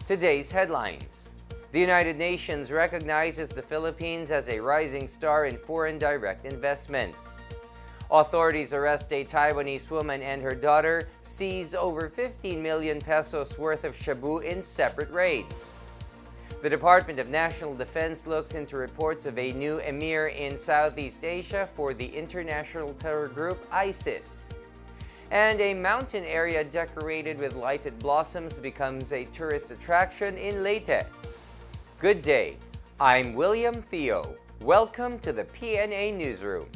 Today's headlines. The United Nations recognizes the Philippines as a rising star in foreign direct investments. Authorities arrest a Taiwanese woman and her daughter, seize over 15 million pesos worth of shabu in separate raids. The Department of National Defense looks into reports of a new emir in Southeast Asia for the international terror group ISIS. And a mountain area decorated with lighted blossoms becomes a tourist attraction in Leyte. Good day, I'm William Theo. Welcome to the PNA Newsroom.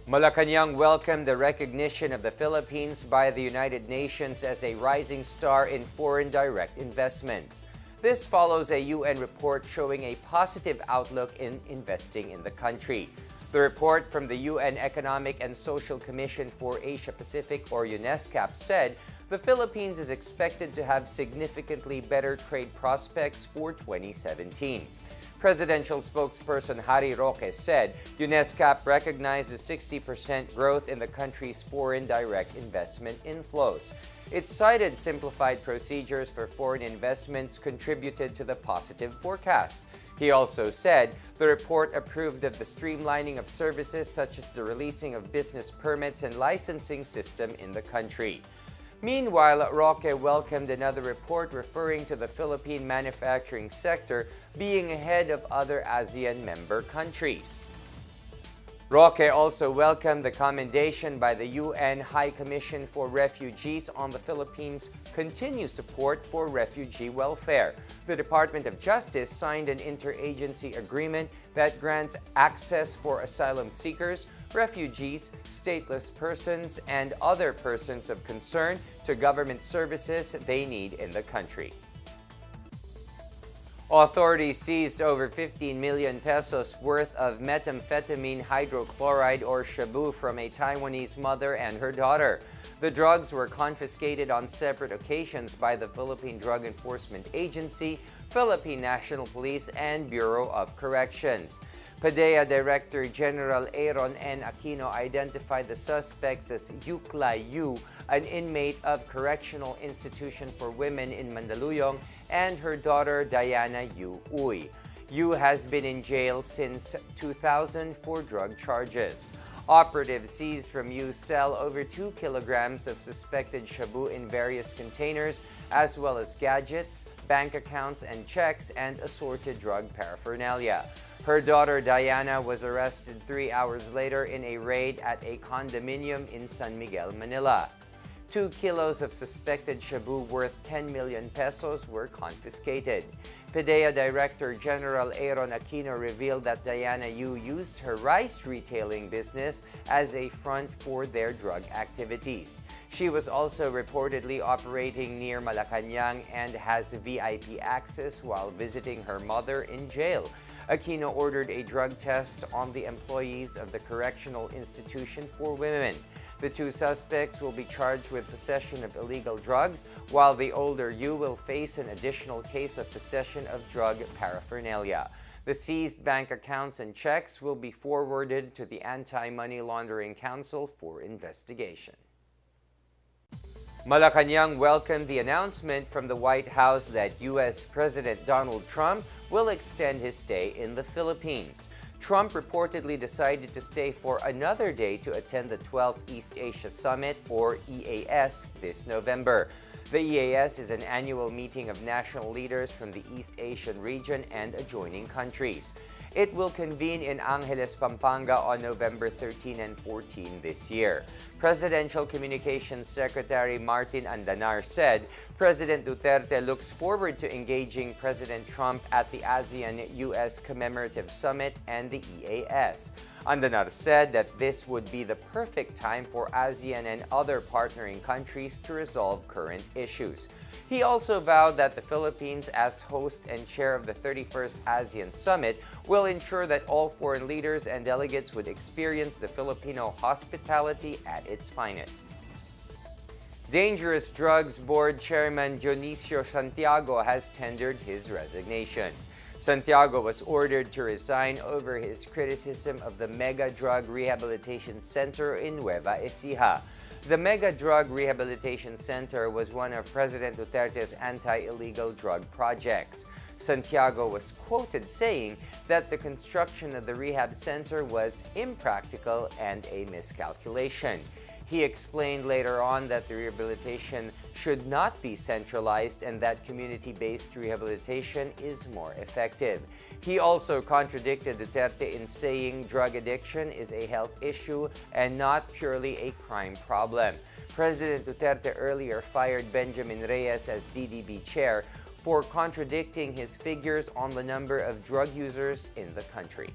Malacanang welcomed the recognition of the Philippines by the United Nations as a rising star in foreign direct investments. This follows a UN report showing a positive outlook in investing in the country. The report from the UN Economic and Social Commission for Asia-Pacific, or UNESCAP, said the Philippines is expected to have significantly better trade prospects for 2017. Presidential spokesperson Harry Roque said UNESCAP recognizes 60% growth in the country's foreign direct investment inflows. It cited simplified procedures for foreign investments contributed to the positive forecast. He also said the report approved of the streamlining of services such as the releasing of business permits and licensing system in the country. Meanwhile, Roque welcomed another report referring to the Philippine manufacturing sector being ahead of other ASEAN member countries. Roque also welcomed the commendation by the UN High Commission for Refugees on the Philippines' continued support for refugee welfare. The Department of Justice signed an interagency agreement that grants access for asylum seekers, refugees, stateless persons, and other persons of concern to government services they need in the country. Authorities seized over 15 million pesos worth of methamphetamine hydrochloride or shabu from a Taiwanese mother and her daughter. The drugs were confiscated on separate occasions by the Philippine Drug Enforcement Agency, Philippine National Police, and Bureau of Corrections. PDEA Director General Aaron N. Aquino identified the suspects as Yukla Yu, an inmate of Correctional Institution for Women in Mandaluyong, and her daughter Diana Yu Uy. Yu has been in jail since 2000 for drug charges. Operatives seized from Yu's cell over 2 kilograms of suspected shabu in various containers, as well as gadgets, bank accounts and checks, and assorted drug paraphernalia. Her daughter Diana was arrested 3 hours later in a raid at a condominium in San Miguel, Manila. 2 kilos of suspected shabu worth 10 million pesos were confiscated. PDEA Director General Aaron Aquino revealed that Diana Yu used her rice retailing business as a front for their drug activities. She was also reportedly operating near Malacanang and has VIP access while visiting her mother in jail. Aquino ordered a drug test on the employees of the Correctional Institution for Women. The 2 suspects will be charged with possession of illegal drugs, while the older Yu will face an additional case of possession of drug paraphernalia. The seized bank accounts and checks will be forwarded to the Anti-Money Laundering Council for investigation. Malacanang welcomed the announcement from the White House that U.S. President Donald Trump will extend his stay in the Philippines. Trump reportedly decided to stay for another day to attend the 12th East Asia Summit, or EAS, this November. The EAS is an annual meeting of national leaders from the East Asian region and adjoining countries. It will convene in Angeles, Pampanga on November 13 and 14 this year. Presidential Communications Secretary Martin Andanar said President Duterte looks forward to engaging President Trump at the ASEAN-US Commemorative Summit and the EAS. Andanar said that this would be the perfect time for ASEAN and other partnering countries to resolve current issues. He also vowed that the Philippines, as host and chair of the 31st ASEAN Summit, will ensure that all foreign leaders and delegates would experience the Filipino hospitality at its finest. Dangerous Drugs Board Chairman Dionisio Santiago has tendered his resignation. Santiago was ordered to resign over his criticism of the Mega Drug Rehabilitation Center in Nueva Ecija. The Mega Drug Rehabilitation Center was one of President Duterte's anti-illegal drug projects. Santiago was quoted saying that the construction of the rehab center was impractical and a miscalculation. He explained later on that the rehabilitation should not be centralized and that community-based rehabilitation is more effective. He also contradicted Duterte in saying drug addiction is a health issue and not purely a crime problem. President Duterte earlier fired Benjamin Reyes as DDB chair for contradicting his figures on the number of drug users in the country.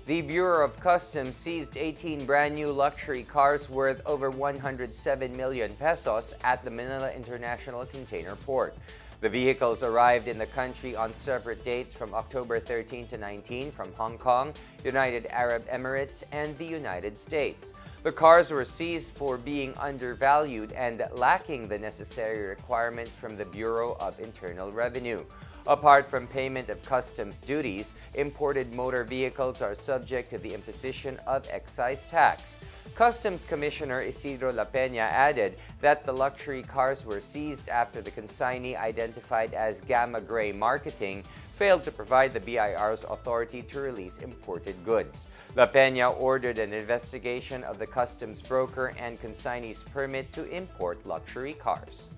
The Bureau of Customs seized 18 brand new luxury cars worth over 107 million pesos at the Manila International Container Port. The vehicles arrived in the country on separate dates from October 13 to 19 from Hong Kong, United Arab Emirates, and the United States. The cars were seized for being undervalued and lacking the necessary requirements from the Bureau of Internal Revenue. Apart from payment of customs duties, imported motor vehicles are subject to the imposition of excise tax. Customs Commissioner Isidro La Peña added that the luxury cars were seized after the consignee, identified as Gamma Gray Marketing, failed to provide the BIR's authority to release imported goods. La Peña ordered an investigation of the customs broker and consignee's permit to import luxury cars.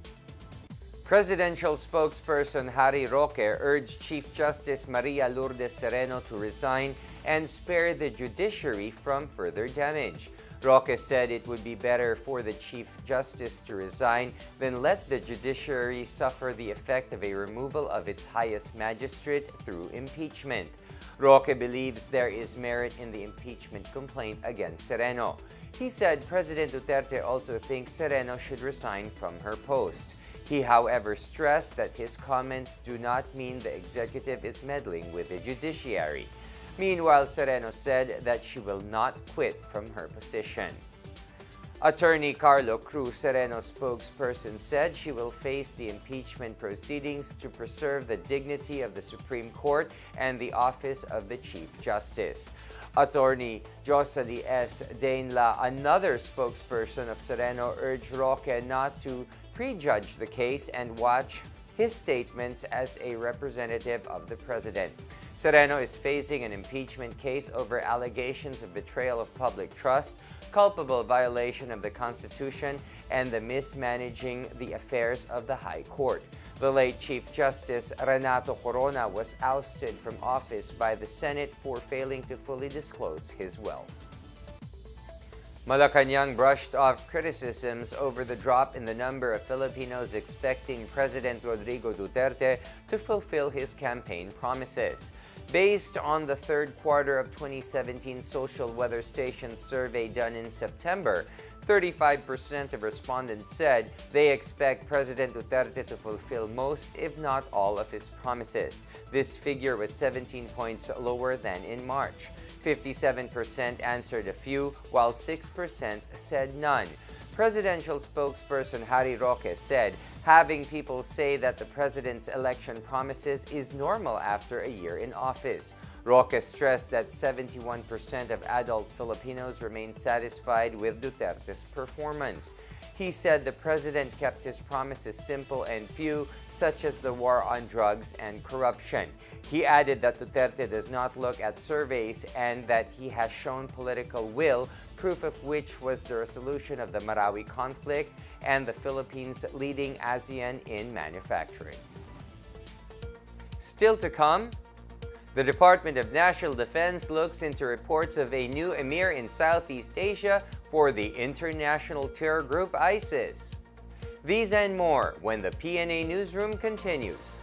Presidential spokesperson Harry Roque urged Chief Justice Maria Lourdes Sereno to resign and spare the judiciary from further damage. Roque said it would be better for the Chief Justice to resign than let the judiciary suffer the effect of a removal of its highest magistrate through impeachment. Roque believes there is merit in the impeachment complaint against Sereno. He said President Duterte also thinks Sereno should resign from her post. He, however, stressed that his comments do not mean the executive is meddling with the judiciary. Meanwhile, Sereno said that she will not quit from her position. Attorney Carlo Cruz, Sereno's spokesperson, said she will face the impeachment proceedings to preserve the dignity of the Supreme Court and the office of the Chief Justice. Attorney Jocelyn S. Dainla, another spokesperson of Sereno, urged Roque not to prejudge the case and watch his statements as a representative of the president. Sereno is facing an impeachment case over allegations of betrayal of public trust, culpable violation of the Constitution, and the mismanaging the affairs of the High Court. The late Chief Justice Renato Corona was ousted from office by the Senate for failing to fully disclose his wealth. Malacanang brushed off criticisms over the drop in the number of Filipinos expecting President Rodrigo Duterte to fulfill his campaign promises. Based on the third quarter of 2017 Social Weather Station survey done in September, 35% of respondents said they expect President Duterte to fulfill most, if not all, of his promises. This figure was 17 points lower than in March. 57% answered a few, while 6% said none. Presidential spokesperson Harry Roque said having people say that the president's election promises is normal after a year in office. Roque stressed that 71% of adult Filipinos remain satisfied with Duterte's performance. He said the president kept his promises simple and few, such as the war on drugs and corruption. He added that Duterte does not look at surveys and that he has shown political will, proof of which was the resolution of the Marawi conflict and the Philippines leading ASEAN in manufacturing. Still to come, the Department of National Defense looks into reports of a new emir in Southeast Asia for the international terror group ISIS. These and more when the PNA Newsroom continues.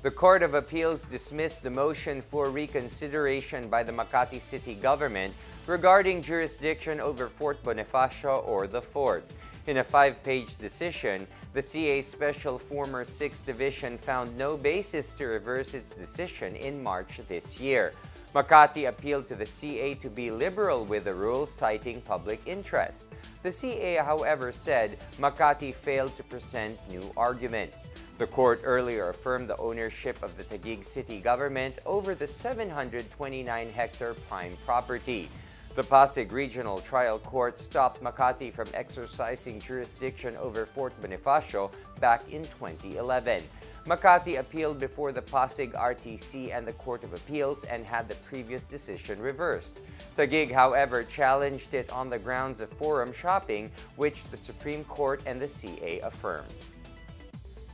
The Court of Appeals dismissed the motion for reconsideration by the Makati City government regarding jurisdiction over Fort Bonifacio or the Fort. In a 5-page decision, the CA Special Former 6th Division found no basis to reverse its decision in March this year. Makati appealed to the CA to be liberal with the rule, citing public interest. The CA, however, said Makati failed to present new arguments. The court earlier affirmed the ownership of the Taguig City government over the 729-hectare prime property. The Pasig Regional Trial Court stopped Makati from exercising jurisdiction over Fort Bonifacio back in 2011. Makati appealed before the Pasig RTC and the Court of Appeals and had the previous decision reversed. Taguig, however, challenged it on the grounds of forum shopping, which the Supreme Court and the CA affirmed.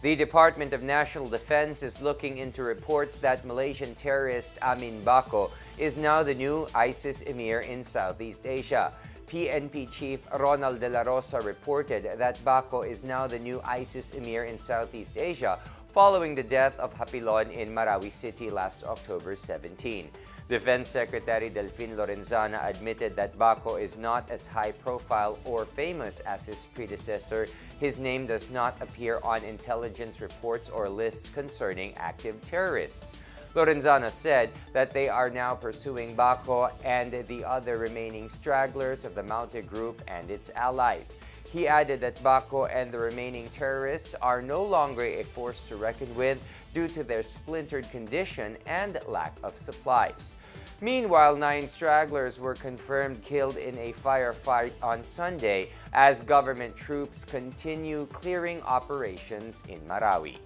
The Department of National Defense is looking into reports that Malaysian terrorist Amin Bako is now the new ISIS emir in Southeast Asia. PNP Chief Ronald De La Rosa reported that Bako is now the new ISIS emir in Southeast Asia following the death of Hapilon in Marawi City last October 17. Defense Secretary Delfin Lorenzana admitted that Bako is not as high-profile or famous as his predecessor. His name does not appear on intelligence reports or lists concerning active terrorists. Lorenzana said that they are now pursuing Bako and the other remaining stragglers of the Maute Group and its allies. He added that Bako and the remaining terrorists are no longer a force to reckon with due to their splintered condition and lack of supplies. Meanwhile, 9 stragglers were confirmed killed in a firefight on Sunday as government troops continue clearing operations in Marawi.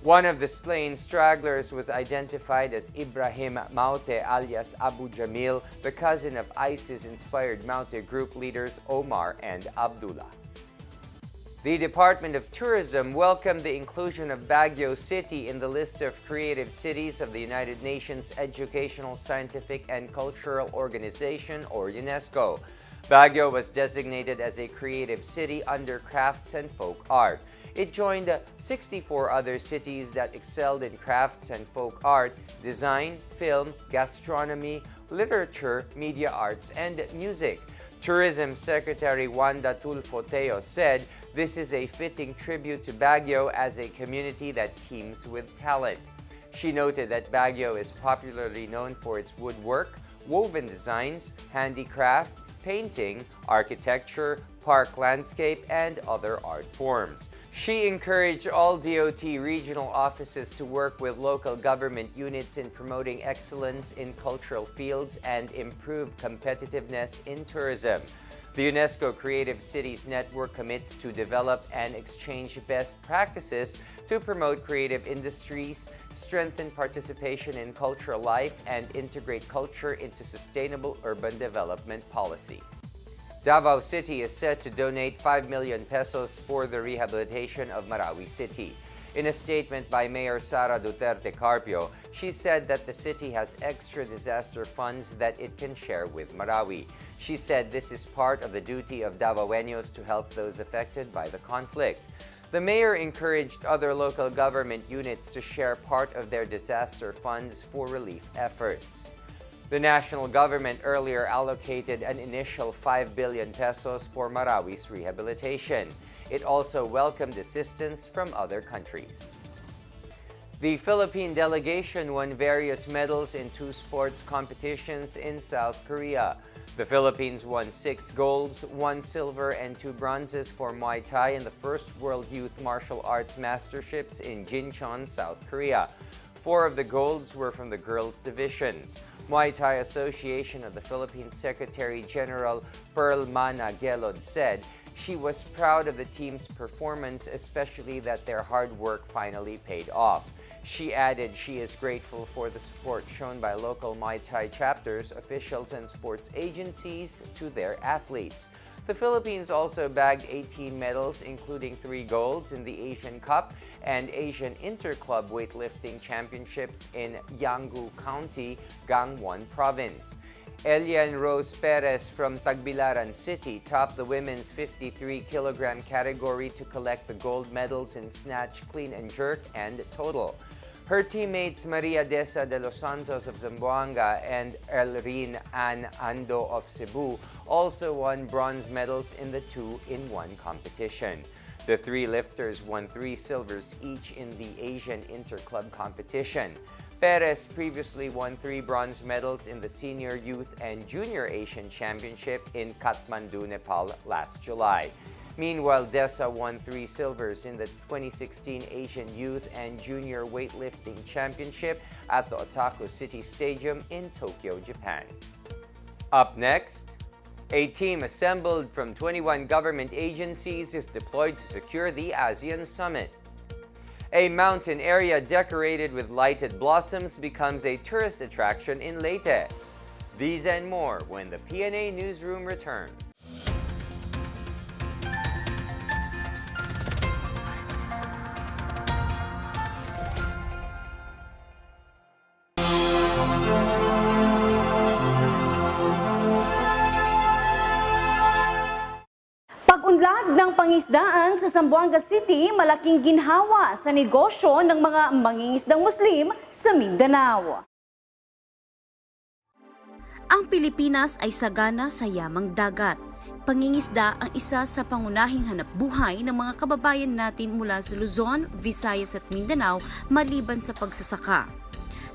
One of the slain stragglers was identified as Ibrahim Maute alias Abu Jamil, the cousin of ISIS-inspired Maute group leaders Omar and Abdullah. The Department of Tourism welcomed the inclusion of Baguio City in the list of creative cities of the United Nations Educational, Scientific, and Cultural Organization, or UNESCO. Baguio was designated as a creative city under crafts and folk art. It joined 64 other cities that excelled in crafts and folk art, design, film, gastronomy, literature, media arts, and music. Tourism Secretary Wanda Tulfo-Teo said this is a fitting tribute to Baguio as a community that teems with talent. She noted that Baguio is popularly known for its woodwork, woven designs, handicraft, painting, architecture, park landscape, and other art forms. She encouraged all DOT regional offices to work with local government units in promoting excellence in cultural fields and improve competitiveness in tourism. The UNESCO Creative Cities Network commits to develop and exchange best practices to promote creative industries, strengthen participation in cultural life, and integrate culture into sustainable urban development policies. Davao City is set to donate 5 million pesos for the rehabilitation of Marawi City. In a statement by Mayor Sara Duterte Carpio, she said that the city has extra disaster funds that it can share with Marawi. She said this is part of the duty of Davaoenos to help those affected by the conflict. The mayor encouraged other local government units to share part of their disaster funds for relief efforts. The national government earlier allocated an initial 5 billion pesos for Marawi's rehabilitation. It also welcomed assistance from other countries. The Philippine delegation won various medals in 2 sports competitions in South Korea. The Philippines won 6 golds, 1 silver, and 2 bronzes for Muay Thai in the first World Youth Martial Arts Masterships in Jincheon, South Korea. 4 of the golds were from the girls' divisions. Muay Thai Association of the Philippines Secretary General Pearl Mana Gelod said she was proud of the team's performance, especially that their hard work finally paid off. She added she is grateful for the support shown by local Muay Thai chapters, officials, and sports agencies to their athletes. The Philippines also bagged 18 medals, including 3 golds in the Asian Cup and Asian Interclub Weightlifting Championships in Yanggu County, Gangwon Province. Elian Rose Perez from Tagbilaran City topped the women's 53-kilogram category to collect the gold medals in snatch, clean and jerk, and total. Her teammates Maria Deza de los Santos of Zamboanga and Elrin Ann Ando of Cebu also won bronze medals in the 2-in-1 competition. The three lifters won 3 silvers each in the Asian Interclub competition. Perez previously won 3 bronze medals in the Senior, Youth, and Junior Asian Championship in Kathmandu, Nepal last July. Meanwhile, Deza won 3 silvers in the 2016 Asian Youth and Junior Weightlifting Championship at the Otaku City Stadium in Tokyo, Japan. Up next, a team assembled from 21 government agencies is deployed to secure the ASEAN Summit. A mountain area decorated with lighted blossoms becomes a tourist attraction in Leyte. These and more when the PNA Newsroom returns. Pag-unlad ng pangisdaan sa Zamboanga City, malaking ginhawa sa negosyo ng mga mangingisdang Muslim sa Mindanao. Ang Pilipinas ay sagana sa yamang dagat. Pangingisda ang isa sa pangunahing hanapbuhay ng mga kababayan natin mula sa Luzon, Visayas at Mindanao maliban sa pagsasaka.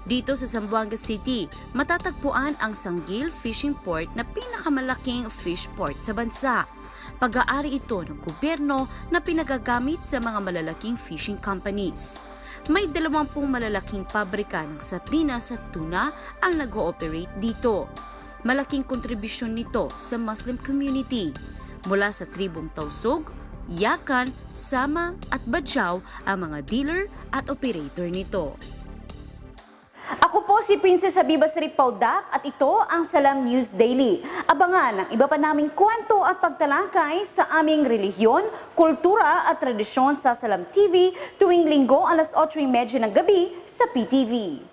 Dito sa Zamboanga City, matatagpuan ang Sanggil Fishing Port na pinakamalaking fish port sa bansa. Pag-aari ito ng gobyerno na pinagagamit sa mga malalaking fishing companies. May 20 malalaking pabrika ng sardinas at tuna ang nag-ooperate dito. Malaking kontribusyon nito sa Muslim community. Mula sa tribong Tausug, Yakan, Sama at Badjao ang mga dealer at operator nito. Ako po si Princess Habiba Saripaudak at ito ang Salam News Daily. Abangan ang iba pa naming kwento at pagtalakay sa aming relihiyon, kultura at tradisyon sa Salam TV tuwing Linggo alas 8:30 ng gabi sa PTV.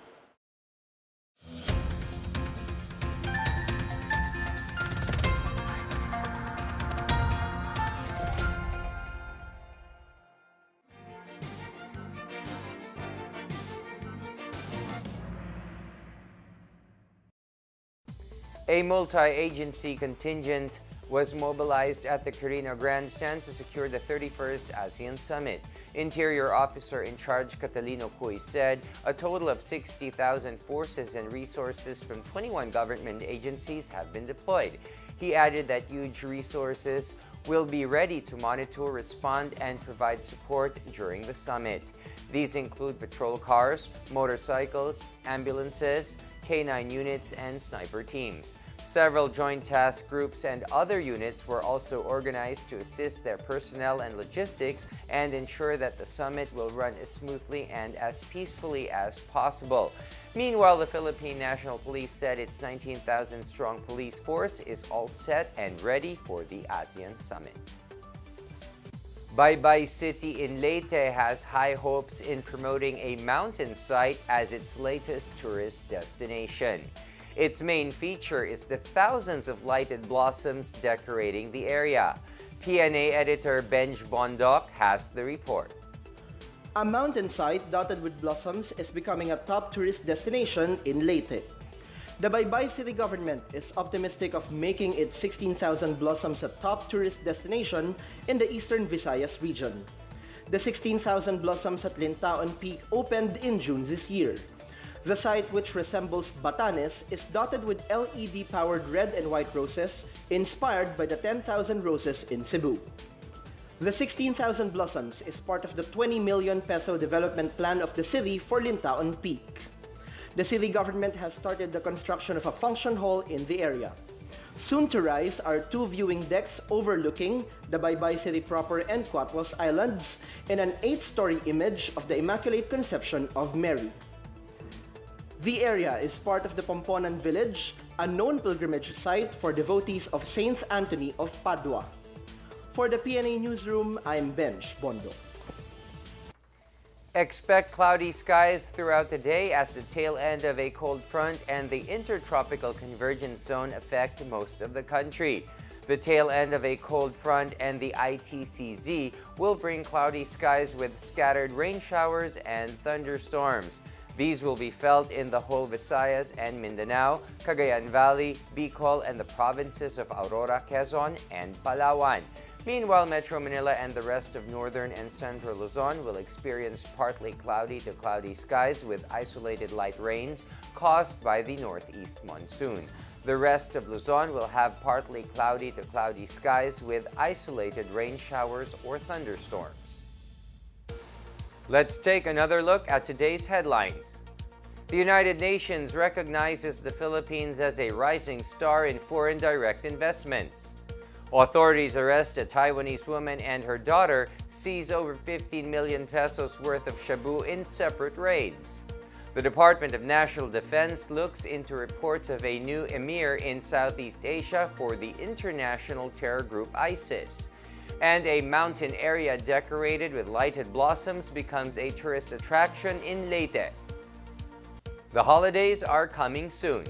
A multi-agency contingent was mobilized at the Carino Grandstand to secure the 31st ASEAN Summit. Interior Officer in Charge Catalino Cuy said a total of 60,000 forces and resources from 21 government agencies have been deployed. He added that huge resources will be ready to monitor, respond, and provide support during the summit. These include patrol cars, motorcycles, ambulances, K9 units, and sniper teams. Several joint task groups and other units were also organized to assist their personnel and logistics and ensure that the summit will run as smoothly and as peacefully as possible. Meanwhile, the Philippine National Police said its 19,000-strong police force is all set and ready for the ASEAN Summit. Baybay City in Leyte has high hopes in promoting a mountain site as its latest tourist destination. Its main feature is the thousands of lighted blossoms decorating the area. PNA editor Benj Bondok has the report. A mountain site dotted with blossoms is becoming a top tourist destination in Leyte. The Baybay City government is optimistic of making its 16,000 blossoms a top tourist destination in the eastern Visayas region. The 16,000 blossoms at Lintaon Peak opened in June this year. The site, which resembles Batanes, is dotted with LED-powered red and white roses inspired by the 10,000 roses in Cebu. The 16,000 blossoms is part of the 20 million peso development plan of the city for Lintaon Peak. The city government has started the construction of a function hall in the area. Soon to rise are 2 viewing decks overlooking the Baybay City proper and Quatlos Islands and an 8-story image of the Immaculate Conception of Mary. The area is part of the Pomponan Village, a known pilgrimage site for devotees of Saint Anthony of Padua. For the PNA Newsroom, I'm Benj Bondo. Expect cloudy skies throughout the day as the tail end of a cold front and the intertropical convergence zone affect most of the country. The tail end of a cold front and the ITCZ will bring cloudy skies with scattered rain showers and thunderstorms. These will be felt in the whole Visayas and Mindanao, Cagayan Valley, Bicol, and the provinces of Aurora, Quezon, and Palawan. Meanwhile, Metro Manila and the rest of northern and central Luzon will experience partly cloudy to cloudy skies with isolated light rains caused by the northeast monsoon. The rest of Luzon will have partly cloudy to cloudy skies with isolated rain showers or thunderstorms. Let's take another look at today's headlines. The United Nations recognizes the Philippines as a rising star in foreign direct investments. Authorities arrest a Taiwanese woman and her daughter, seize over 15 million pesos worth of shabu in separate raids. The Department of National Defense looks into reports of a new emir in Southeast Asia for the international terror group ISIS. And a mountain area decorated with lighted blossoms becomes a tourist attraction in Leyte. The holidays are coming soon.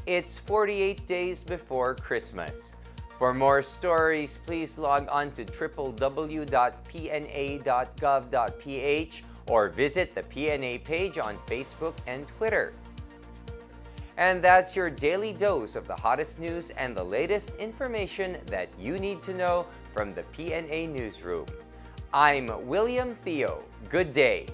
It's 48 days before Christmas. For more stories, please log on to www.pna.gov.ph or visit the PNA page on Facebook and Twitter. And that's your daily dose of the hottest news and the latest information that you need to know from the PNA Newsroom. I'm William Theo. Good day.